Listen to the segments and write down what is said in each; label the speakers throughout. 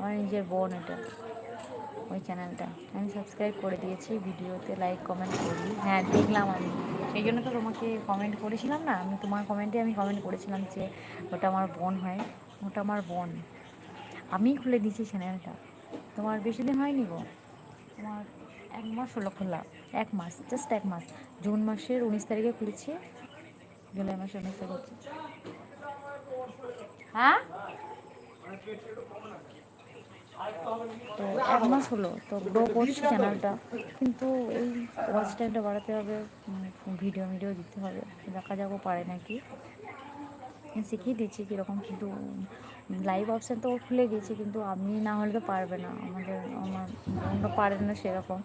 Speaker 1: আমার নিজের বোন এটা, ওই চ্যানেলটা আমি সাবস্ক্রাইব করে দিয়েছি, ভিডিওতে লাইক কমেন্ট করি। হ্যাঁ দেখলাম আমি, সেই জন্য তো তোমাকে কমেন্ট করেছিলাম না, আমি তোমার কমেন্টে আমি কমেন্ট করেছিলাম যে ওটা আমার বোন হয়, ওটা আমার বোন। আমিই খুলে দিয়েছি চ্যানেলটা, তোমার বেশি দিন হয়নি গো, তোমার 1 মাস হলো খোলা, 1 মাস, জাস্ট 1 মাস। জুন মাসের 19 তারিখে খুলেছি, জুলাই মাসের 19 তারিখে। হ্যাঁ তো 1 মাস হলো তো গ্রো করছি চ্যানেলটা, কিন্তু এই ওয়াচ টাইমটা বাড়াতে হবে, ভিডিও ভিডিও দিতে হবে, দেখা যাবো পারে নাকি। শিখিয়ে দিচ্ছি কীরকম, কিন্তু লাইভ অপশান তো ও খুলে দিয়েছে, কিন্তু আমি না হলে তো পারবে না, আমার বোনরা পারে না সেরকম,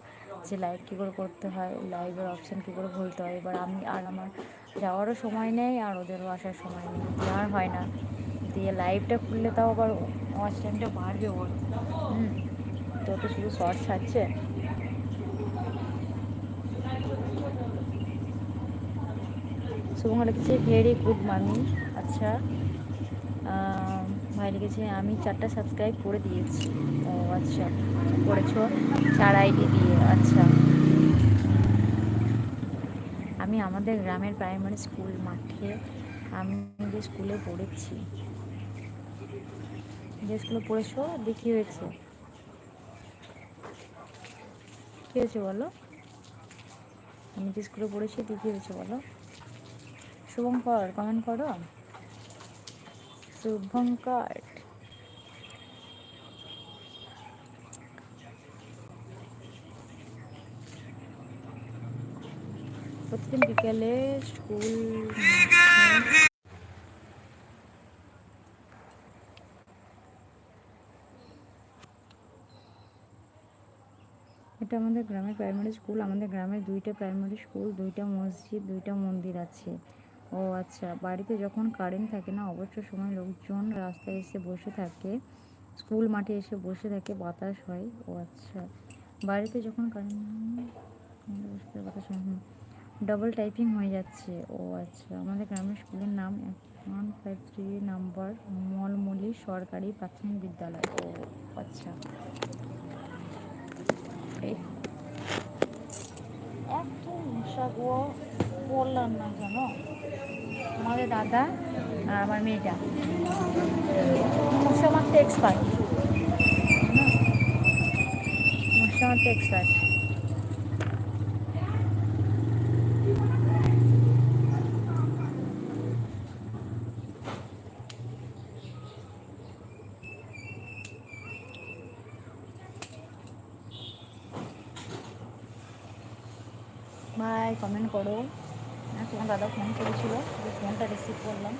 Speaker 1: যে লাইভ কী করে করতে হয়, লাইভের অপশান কী করে খুলতে হয়। এবার আমি আর আমার যাওয়ারও সময় নেই, আর ওদেরও আসার সময় নেই, আর হয় না দিয়ে লাইভটা খুললে তাও আবার ওয়াচ টাইমটা বাড়বে ওর। তো তো শুধু শর্ট ছাড়ছে। শুভঙ্গ লিখেছে ভেরি গুড মর্নিং। আচ্ছা, ভাই লিখেছে আমি 4টা সাবস্ক্রাইব করে দিয়েছি। ও আচ্ছা, করেছো 4 আইডি দিয়ে। আচ্ছা, আমি আমাদের গ্রামের প্রাইমারি স্কুল মাঠে, আমি যে স্কুলে পড়েছি, যে স্কুলে পড়েছো দেখি হয়েছে, কী হয়েছে বলো, আমি যে স্কুলে পড়েছি দেখি হয়েছে বলো। শুভঙ্কর কমেন্ট করো, শুভঙ্কর। প্রতিদিন বিকেলে স্কুল মাঠে, এটা আমাদের গ্রামের প্রাইমারি স্কুল, আমাদের গ্রামের 2টা প্রাইমারি স্কুল, 2টা মসজিদ, 2টা মন্দির আছে। ও আচ্ছা, বাড়িতে যখন কারেন্ট থাকে না অবসর সময় লোকজন রাস্তায় এসে বসে থাকে, স্কুল মাঠে এসে বসে থাকে, বাতাস হয়। ও আচ্ছা, বাড়িতে যখন কারেন্ট বাতাস হয়, ডাবল টাইপিং হয়ে যাচ্ছে। ও আচ্ছা, আমাদের গ্রামের স্কুলের নাম 153 নম্বর মলমলি সরকারি প্রাথমিক বিদ্যালয়। ও আচ্ছা, এই এত মশাগো বললাম না জানো, আমাদের দাদা আর আমার মেয়েটা মশা মারতে এক্সপার্ট, মশা মারতে এক্সপার্ট। ভাই কমেন্ট করো। তোমার দাদা ফোন করেছিল, ফোনটা রিসিভ করলাম।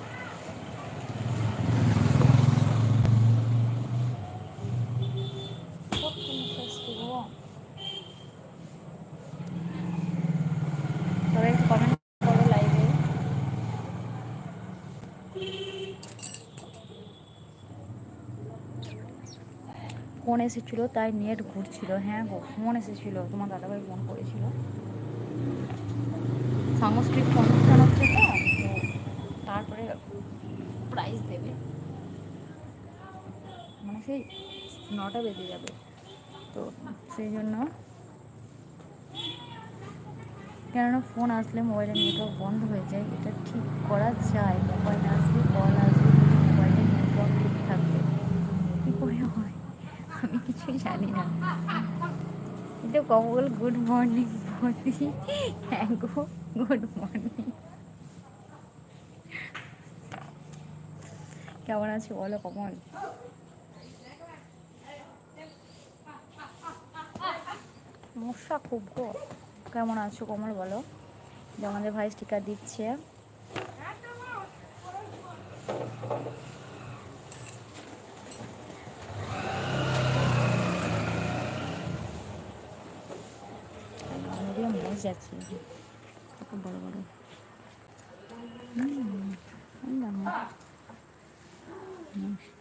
Speaker 1: সবাই একটু কমেন্ট করো লাইভে। ফোন এসেছিলো তাই নেট ঘুরছিল। হ্যাঁ গো, ফোন এসেছিলো, তোমার দাদাভাই ফোন করেছিল, সাংস্কৃতিক অনুষ্ঠান হচ্ছে তো, তারপরে প্রাইজ দেবে, মানে সেই 9টা বেজে যাবে, তো সেই জন্য, কেননা ফোন আসলে মোবাইলের নেটওয়ার্ক বন্ধ হয়ে যায়, এটা ঠিক করা যায়, মোবাইল আসলে কল আসবে, মোবাইলের নেটওয়ার্ক ঠিক থাকবে, কী করে হয় আমি কিছুই জানি না। কিন্তু কমল গুড মর্নিং বলি, হ্যাঁ গো গুড মর্নিং, কেমন আছো বলো কমল। মশা খুব গো, কেমন আছো কমল বলো। যে আমাদের ভাই স্টিকার দিচ্ছে, নদীও মোষ যাচ্ছে খুব বড় বড়। দেখো,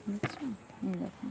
Speaker 1: দেখছো, এই দেখো